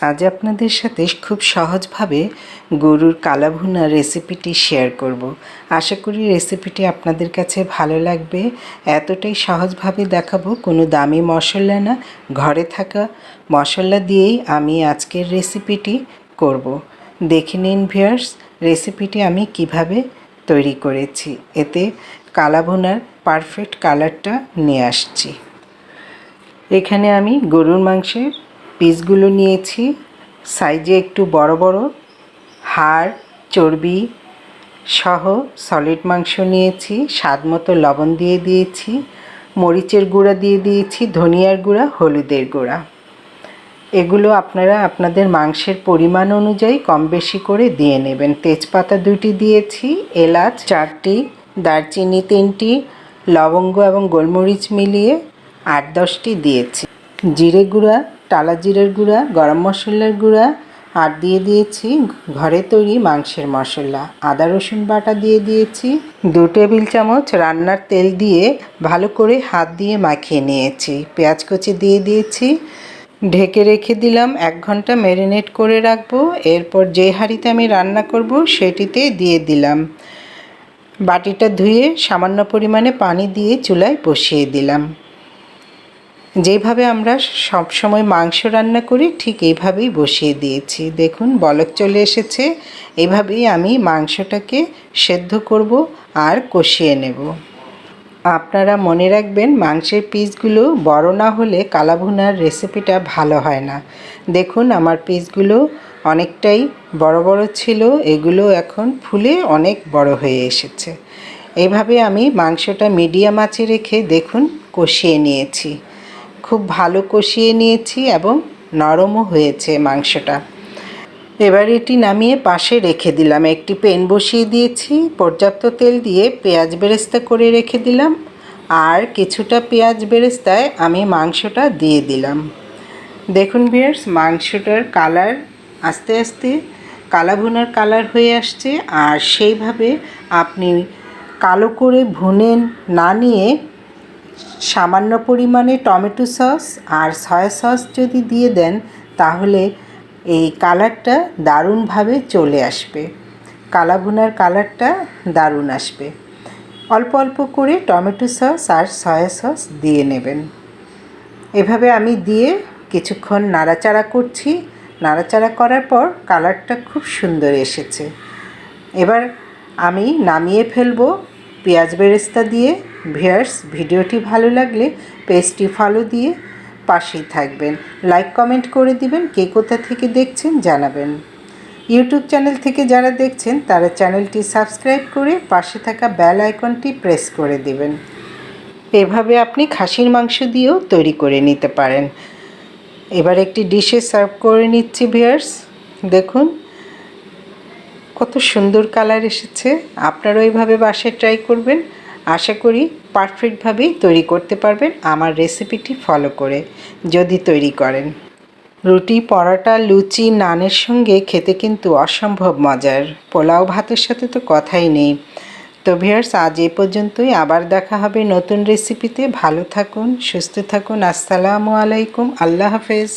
আজ আপনাদের সাথে খুব সহজভাবে গরুর কালাভুনা রেসিপিটি শেয়ার করব। আশা করি রেসিপিটি আপনাদের কাছে ভালো লাগবে। এতটাই সহজভাবে দেখাবো, কোনো দামি মশলা না, ঘরে থাকা মশলা দিয়েই আমি আজকের রেসিপিটি করব। দেখে নিন ভিউয়ার্স, রেসিপিটি আমি কিভাবে তৈরি করেছি। এতে কালাভুনার পারফেক্ট কালারটা নিয়ে আসছি। এখানে আমি গরুর মাংসের পিসগুলো নিয়েছি, সাইজে একটু বড় বড়, হাড় চর্বি সহ সলিড মাংস নিয়েছি। স্বাদ মতো লবণ দিয়ে দিয়েছি, মরিচের গুঁড়া দিয়ে দিয়েছি, ধনিয়ার গুঁড়া, হলুদের গুঁড়া। এগুলো আপনারা আপনাদের মাংসের পরিমাণ অনুযায়ী কম বেশি করে দিয়ে নেবেন। তেজপাতা 2টি দিয়েছি, এলাচ 4টি, দারচিনি 3টি, লবঙ্গ এবং গোলমরিচ মিলিয়ে 8-10টি দিয়েছি। জিরে গুঁড়া, টালা জিরের গুঁড়া, গরম মশলার গুঁড়া আর দিয়ে দিয়েছি ঘরে তৈরি মাংসের মশলা। আদা রসুন বাটা দিয়ে দিয়েছি। 2 টেবিল চামচ রান্নার তেল দিয়ে ভালো করে হাত দিয়ে মাখিয়ে নিয়েছি। পেঁয়াজ কুচি দিয়ে দিয়েছি। ঢেকে রেখে দিলাম, 1 ঘন্টা ম্যারিনেট করে রাখবো। এরপর যে হাঁড়িতে আমি রান্না করব সেটিতে দিয়ে দিলাম। বাটিটা ধুয়ে সামান্য পরিমাণে পানি দিয়ে চুলায় বসিয়ে দিলাম। যেভাবে আমরা সব সময় মাংস রান্না করি ঠিক এইভাবেই বসিয়ে দিয়েছি। দেখুন বলক চলে এসেছে। এইভাবেই আমি মাংসটাকে সেদ্ধ করব আর কষিয়ে নেব। আপনারা মনে রাখবেন, মাংসের পিসগুলো বড় না হলে কালাভুনার রেসিপিটা ভালো হয় না। দেখুন আমার পিসগুলো অনেকটাই বড় বড় ছিল, এগুলো এখন ফুলে অনেক বড় হয়ে এসেছে। এইভাবে আমি মাংসটা মিডিয়াম আঁচে রেখে দেখুন কষিয়ে নিয়েছি। খুব ভালো কষিয়ে নিয়েছি এবং নরমও হয়েছে মাংসটা। এবার এটি নামিয়ে পাশে রেখে দিলাম। একটি প্যান বসিয়ে দিয়েছি, পর্যাপ্ত তেল দিয়ে পেঁয়াজ বেরেস্তা করে রেখে দিলাম। আর কিছুটা পেঁয়াজ বেরেস্তায় আমি মাংসটা দিয়ে দিলাম। দেখুন ভিউয়ার্স, মাংসটার কালার আস্তে আস্তে কালাভুনার কালার হয়ে আসছে। আর সেইভাবে আপনি কালো করে ভুনে না নিয়ে সামান্য পরিমাণে টমেটো সস আর সয়া সস যদি দিয়ে দেন তাহলে এই কালারটা দারুণভাবে চলে আসবে। কালাভুনার কালারটা দারুণ আসবে। অল্প অল্প করে টমেটো সস আর সয়া সস দিয়ে নেবেন। এভাবে আমি দিয়ে কিছুক্ষণ নাড়াচাড়া করছি। নাড়াচাড়া করার পর কালারটা খুব সুন্দর এসেছে। এবার আমি নামিয়ে ফেলবো পেঁয়াজ বেরেস্তা দিয়ে। ভিউয়ার্স, ভিডিওটি ভালো লাগলে পেজটি ফলো দিয়ে পাশেই থাকবেন। লাইক কমেন্ট করে দিবেন। কে কোথা থেকে দেখছেন জানাবেন। ইউটিউব চ্যানেল থেকে যারা দেখছেন তারা চ্যানেলটি সাবস্ক্রাইব করে পাশে থাকা বেল আইকনটি প্রেস করে দিবেন। এভাবে আপনি খাসির মাংস দিয়েও তৈরি করে নিতে পারেন। এবার একটি ডিশে সার্ভ করে নিচ্ছি ভিউয়ার্স। দেখুন কত সুন্দর কালার এসেছে। আপনারাও এইভাবে বাসায় ট্রাই করবেন। আশা করি পারফেক্টভাবেই তৈরি করতে পারবেন আমার রেসিপিটি ফলো করে যদি তৈরি করেন। রুটি, পরোটা, লুচি, নানের সঙ্গে খেতে কিন্তু অসম্ভব মজার। পোলাও ভাতের সাথে তো কথাই নেই। তো ভিউয়ার্স, আজ এই পর্যন্তই। আবার দেখা হবে নতুন রেসিপিতে। ভালো থাকুন, সুস্থ থাকুন। আসসালামু আলাইকুম, আল্লাহ হাফেজ।